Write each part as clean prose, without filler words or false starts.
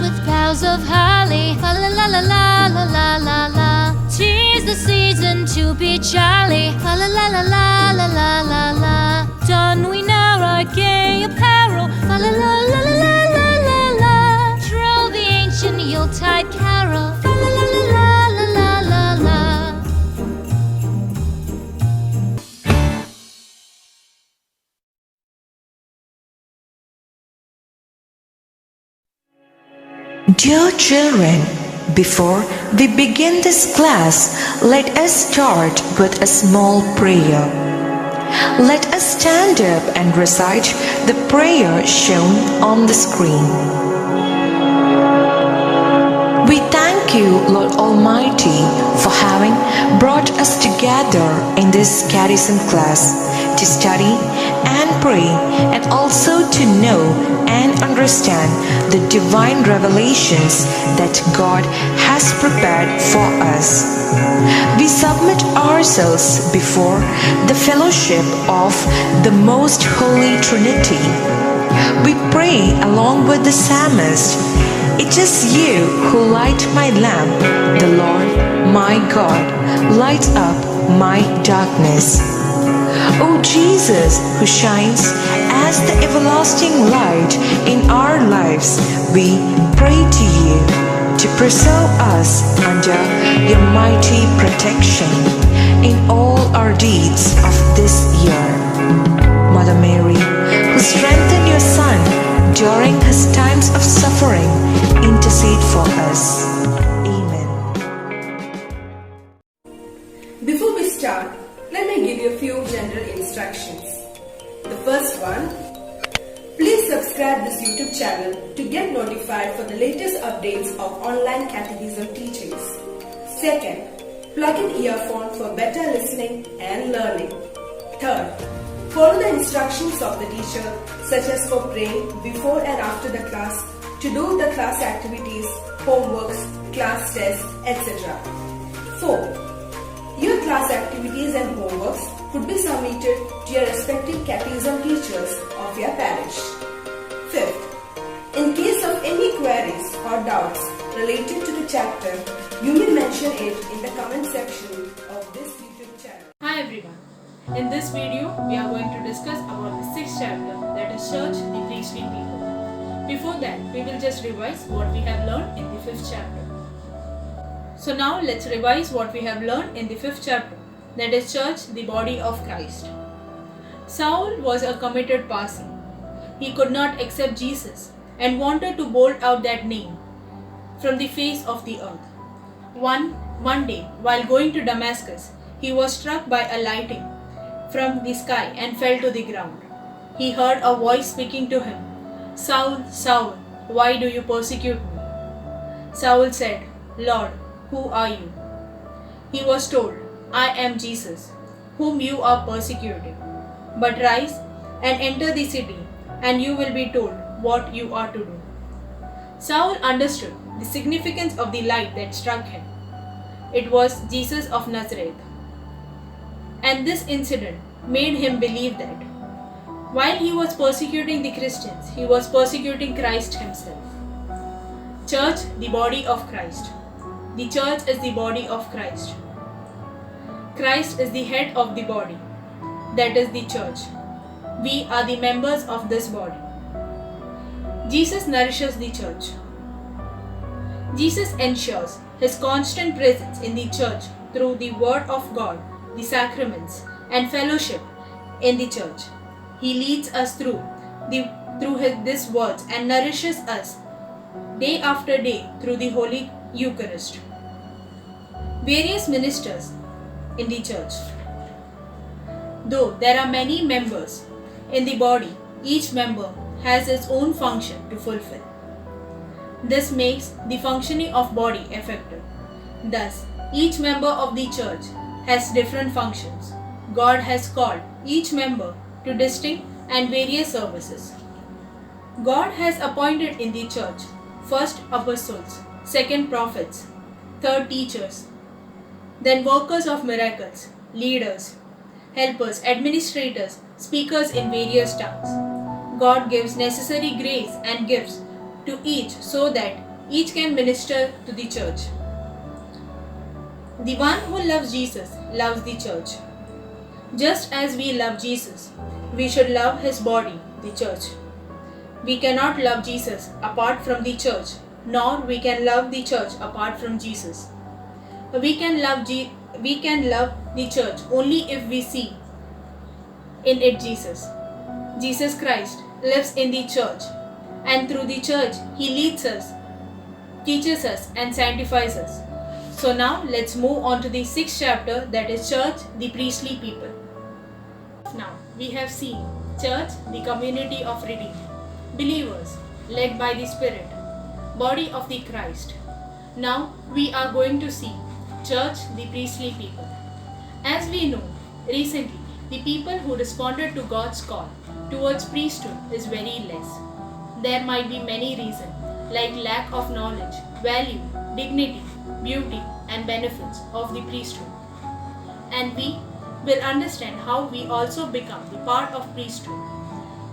with boughs of holly. Fa la la la la la la la la. 'Tis the season to be jolly. Fa la la la la la la la la. Don we now our gay apparel. Fa la la la la la la la la. Troll the ancient Yuletide carol. Fa la la la la la la la la. Dear children, before we begin this class, let us start with a small prayer. Let us stand up and recite the prayer shown on the screen. We thank you, Lord Almighty, for having brought us together in this catechism class to study and pray, and also to know and understand the divine revelations that God has prepared for us. We submit ourselves before the fellowship of the Most Holy Trinity. We pray along with the psalmist, "It is you who light my lamp, the Lord my God lights up my darkness." O Jesus, who shines as the everlasting light in our lives, we pray to you to preserve us under your mighty protection in all our deeds of this year. Mother Mary, who strengthened your Son during his times of suffering, intercede for us. Amen. Before we start, let me give you a few general instructions. The first one, please subscribe this YouTube channel to get notified for the latest updates of online catechism teachings. Second, plug in earphone for better listening and learning. Third, follow the instructions of the teacher, such as for praying before and after the class, to do the class activities, homeworks, class tests, etc. Fourth, your class activities and homeworks could be submitted to your respective catechism teachers of your parish. Fifth, in case of any queries or doubts related to the chapter, you may mention it in the comment section of this YouTube channel. Hi everyone. In this video, we are going to discuss about the 6th chapter, that is Church, the Priestly People. Before that, we will just revise what we have learned in the 5th chapter. So now let's revise what we have learned in the 5th chapter, that is Church, the Body of Christ. Saul was a committed Parsi. He could not accept Jesus and wanted to blot out that name from the face of the earth. One day, while going to Damascus, he was struck by a lightning from the sky and fell to the ground. He heard a voice speaking to him, "Saul, Saul, why do you persecute me?" Saul said, "Lord, who are you?" He was told, "I am Jesus, whom you are persecuting. But rise and enter the city, and you will be told what you are to do." Saul understood the significance of the light that struck him. It was Jesus of Nazareth. And this incident made him believe that while he was persecuting the Christians, he was persecuting Christ himself. Church, the body of Christ. The church is the body of Christ. Christ is the head of the body, that is the church. We are the members of this body. Jesus nourishes the church. Jesus ensures his constant presence in the church through the word of God, the sacraments, and fellowship in the church. He leads us through these words and nourishes us day after day through the Holy Eucharist. Various ministers in the church. Though there are many members in the body, each member has its own function to fulfill. This makes the functioning of body effective. Thus, each member of the church has different functions. God has called each member to distinct and various services. God has appointed in the church first apostles, second prophets, third teachers, then workers of miracles, leaders, helpers, administrators, speakers in various tongues. God gives necessary grace and gifts to each so that each can minister to the church. The one who loves Jesus loves the church. Just as we love Jesus, we should love his body, the church. We cannot love Jesus apart from the church, nor we can love the church apart from Jesus. We can love the church only if we see in it Jesus. Jesus Christ lives in the church, and through the church he leads us, teaches us, and sanctifies us. So now let's move on to the 6th chapter, that is Church, the priestly people. Now we have seen Church, the community of redeemed, believers led by the Spirit, body of the Christ. Now we are going to see Church, the priestly people. As we know, recently the people who responded to God's call towards priesthood is very less. There might be many reasons like lack of knowledge, value, dignity, beauty, and benefits of the priesthood. And we will understand how we also become the part of priesthood.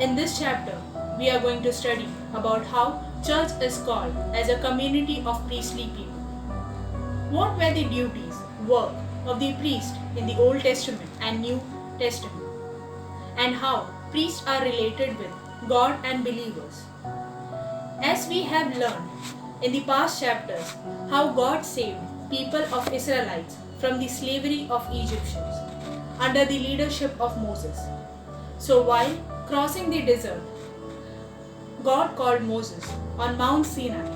In this chapter, we are going to study about how church is called as a community of priestly people. What were the duties, work of the priest in the Old Testament and New Testament, and how priests are related with God and believers. As we have learned in the past chapters, how God saved people of Israelites from the slavery of Egyptians under the leadership of Moses. So while crossing the desert, God called Moses on Mount Sinai.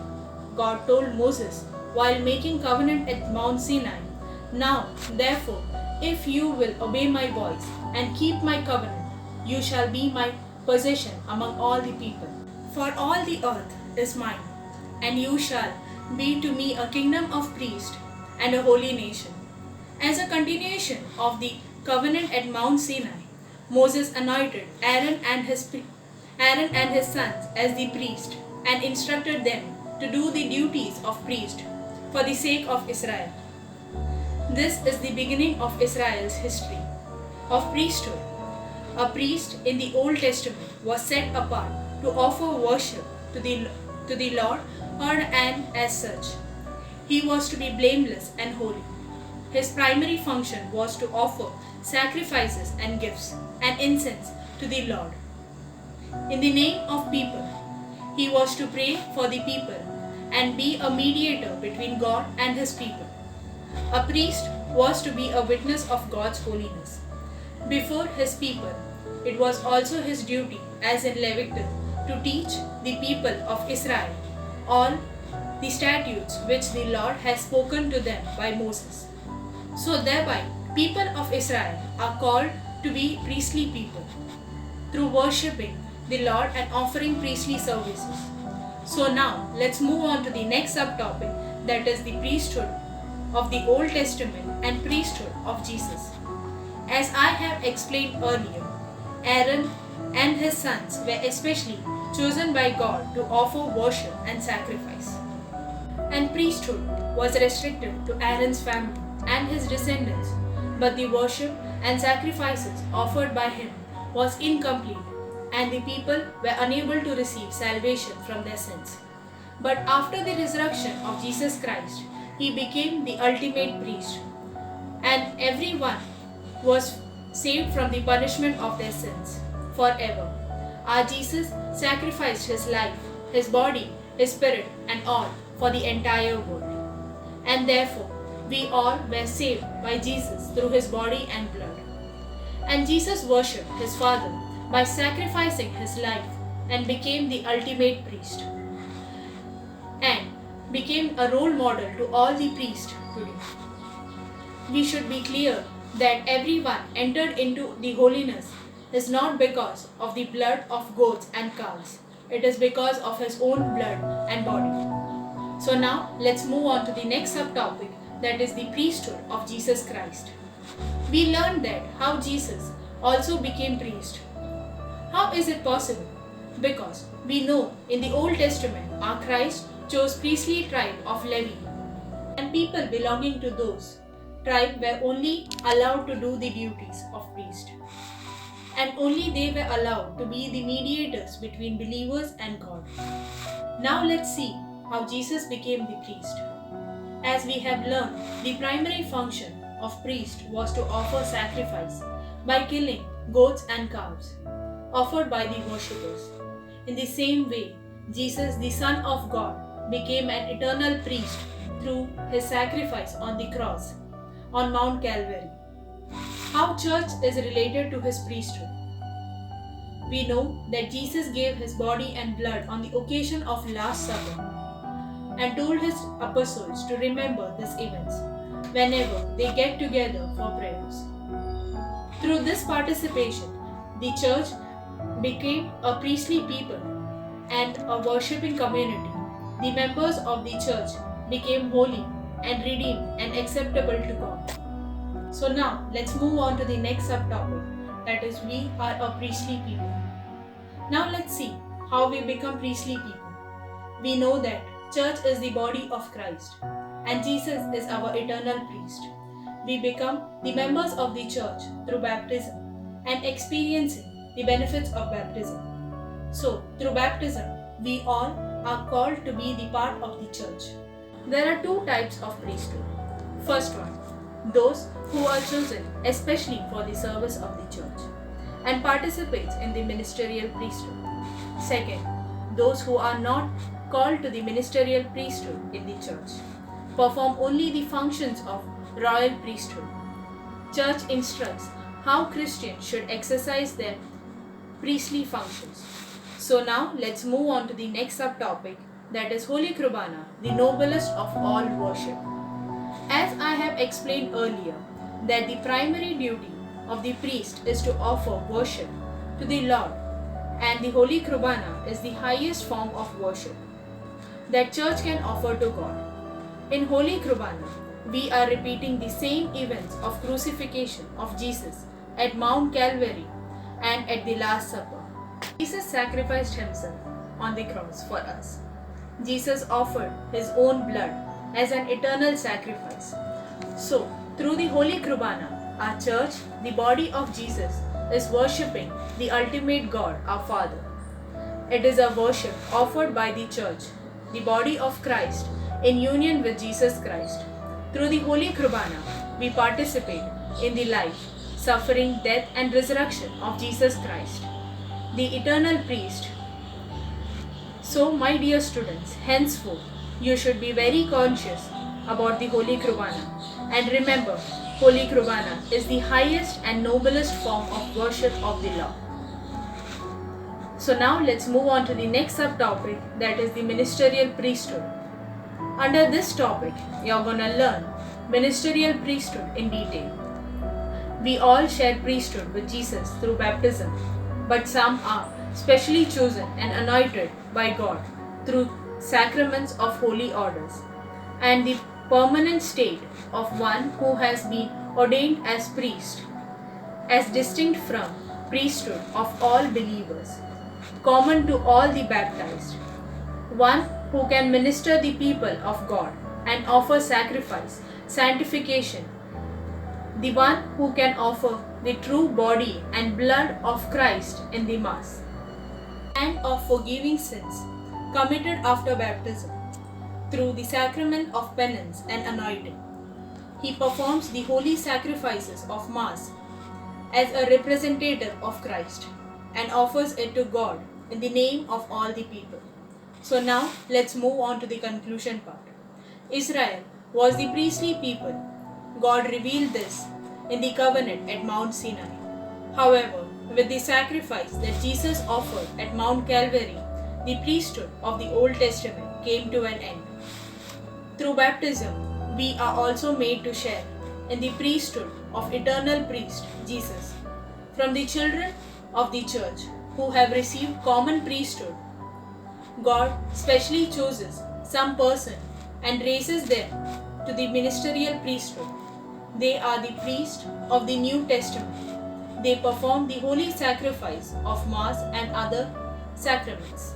God told Moses while making covenant at Mount Sinai, "Now, therefore, if you will obey my voice and keep my covenant, you shall be my possession among all the people. For all the earth is mine, and you shall be to me a kingdom of priests and a holy nation." As a continuation of the covenant at Mount Sinai, Moses anointed Aaron and his sons as the priest and instructed them to do the duties of priest for the sake of Israel. This is the beginning of Israel's history of priesthood. A priest in the Old Testament was set apart to offer worship to the Lord, and as such, he was to be blameless and holy. His primary function was to offer sacrifices and gifts and incense to the Lord. In the name of people, he was to pray for the people and be a mediator between God and his people. A priest was to be a witness of God's holiness before his people. It was also his duty, as in Leviticus, to teach the people of Israel all the statutes which the Lord has spoken to them by Moses. So thereby, people of Israel are called to be priestly people through worshipping the Lord and offering priestly services. So now let's move on to the next subtopic, that is the priesthood of the Old Testament and priesthood of Jesus. As I have explained earlier, Aaron and his sons were especially chosen by God to offer worship and sacrifice. And priesthood was restricted to Aaron's family and his descendants, but the worship and sacrifices offered by him was incomplete, and the people were unable to receive salvation from their sins. But after the resurrection of Jesus Christ, he became the ultimate priest, and everyone was saved from the punishment of their sins forever. Our Jesus sacrificed his life, his body, his spirit, and all for the entire world. And therefore, we all were saved by Jesus through his body and blood. And Jesus worshipped his Father by sacrificing his life and became the ultimate priest, and became a role model to all the priests today. We should be clear that everyone entered into the holiness is not because of the blood of goats and calves. It is because of his own blood and body. So now let's move on to the next subtopic, that is the priesthood of Jesus Christ. We learned that how Jesus also became priest. How is it possible? Because we know in the Old Testament our Christ chose priestly tribe of Levi, and people belonging to those tribe were only allowed to do the duties of priest, and only they were allowed to be the mediators between believers and God. Now let's see how Jesus became the priest. As we have learned, the primary function of priest was to offer sacrifice by killing goats and calves offered by the worshippers. In the same way, Jesus, the Son of God, became an eternal priest through his sacrifice on the cross on Mount Calvary. How church is related to his priesthood. We know that Jesus gave his body and blood on the occasion of Last Supper and told his apostles to remember these events whenever they get together for prayers. Through this participation, the church became a priestly people and a worshipping community. The members of the church became holy and redeemed and acceptable to God. So now let's move on to the next subtopic, that is, we are a priestly people. Now let's see how we become priestly people. We know that church is the body of Christ and Jesus is our eternal priest. We become the members of the church through baptism and experiencing the benefits of baptism. So, through baptism, we all are called to be the part of the church. There are two types of priesthood. First one, those who are chosen especially for the service of the church and participates in the ministerial priesthood. Second, those who are not called to the ministerial priesthood in the church perform only the functions of royal priesthood. Church instructs how Christians should exercise their priestly functions. So now let's move on to the next subtopic, that is Holy Kurbana, the noblest of all worship. As I have explained earlier, that the primary duty of the priest is to offer worship to the Lord, and the Holy Kurbana is the highest form of worship that church can offer to God. In Holy Kurbana, we are repeating the same events of crucifixion of Jesus at Mount Calvary and at the Last Supper. Jesus sacrificed himself on the cross for us. Jesus offered his own blood as an eternal sacrifice. So, through the Holy Kurbana, our church, the body of Jesus, is worshipping the ultimate God, our Father. It is a worship offered by the church, the body of Christ, in union with Jesus Christ. Through the Holy Kurbana, we participate in the life, suffering, death and resurrection of Jesus Christ, the eternal priest. So, my dear students, henceforth, you should be very conscious about the Holy Kurbana. And remember, Holy Kurbana is the highest and noblest form of worship of the Lord. So now let's move on to the next subtopic, that is the ministerial priesthood. Under this topic, you're gonna learn ministerial priesthood in detail. We all share priesthood with Jesus through baptism, but some are specially chosen and anointed by God through sacraments of holy orders, and the permanent state of one who has been ordained as priest, as distinct from priesthood of all believers, common to all the baptized, one who can minister the people of God and offer sacrifice, sanctification, the one who can offer the true body and blood of Christ in the Mass, and of forgiving sins committed after baptism through the sacrament of penance and anointing. He performs the holy sacrifices of Mass as a representative of Christ and offers it to God in the name of all the people. So now let's move on to the conclusion part. Israel was the priestly people. God revealed this in the covenant at Mount Sinai. However, with the sacrifice that Jesus offered at Mount Calvary, the priesthood of the Old Testament came to an end. Through baptism, we are also made to share in the priesthood of eternal priest Jesus. From the children of the church who have received common priesthood, God specially chooses some person and raises them to the ministerial priesthood. They are the priests of the New Testament. They perform the holy sacrifice of Mass and other sacraments.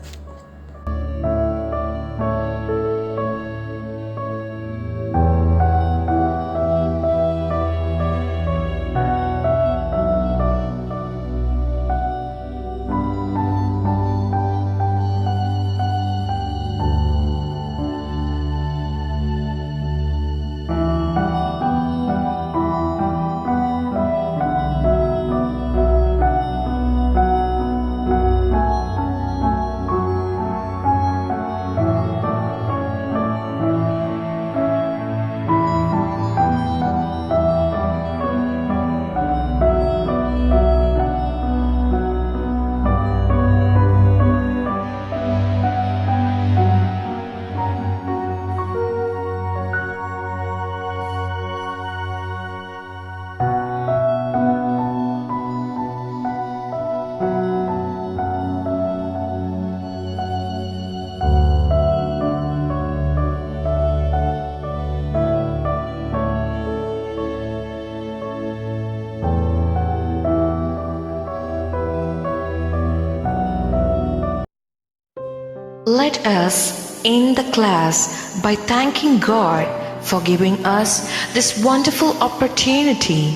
Let us end the class by thanking God for giving us this wonderful opportunity.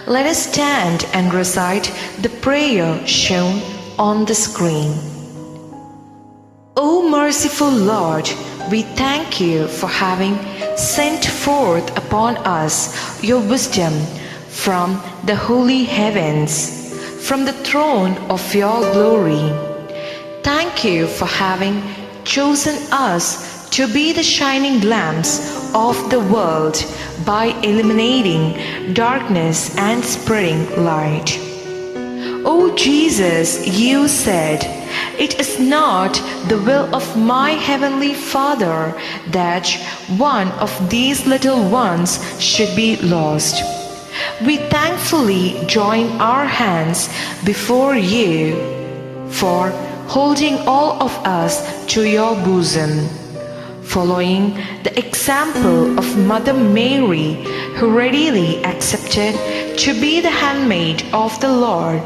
Let us stand and recite the prayer shown on the screen. O merciful Lord, we thank you for having sent forth upon us your wisdom from the holy heavens, from the throne of your glory. Thank you for having chosen us to be the shining lamps of the world by illuminating darkness and spreading light. O Jesus, you said, "It is not the will of my heavenly Father that one of these little ones should be lost." We thankfully join our hands before you for holding all of us to your bosom. Following the example of Mother Mary, who readily accepted to be the handmaid of the Lord,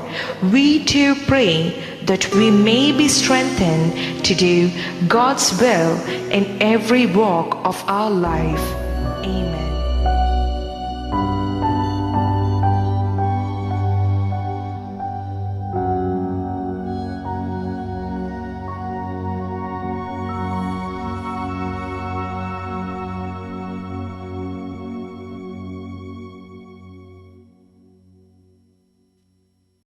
we too pray that we may be strengthened to do God's will in every walk of our life. Amen.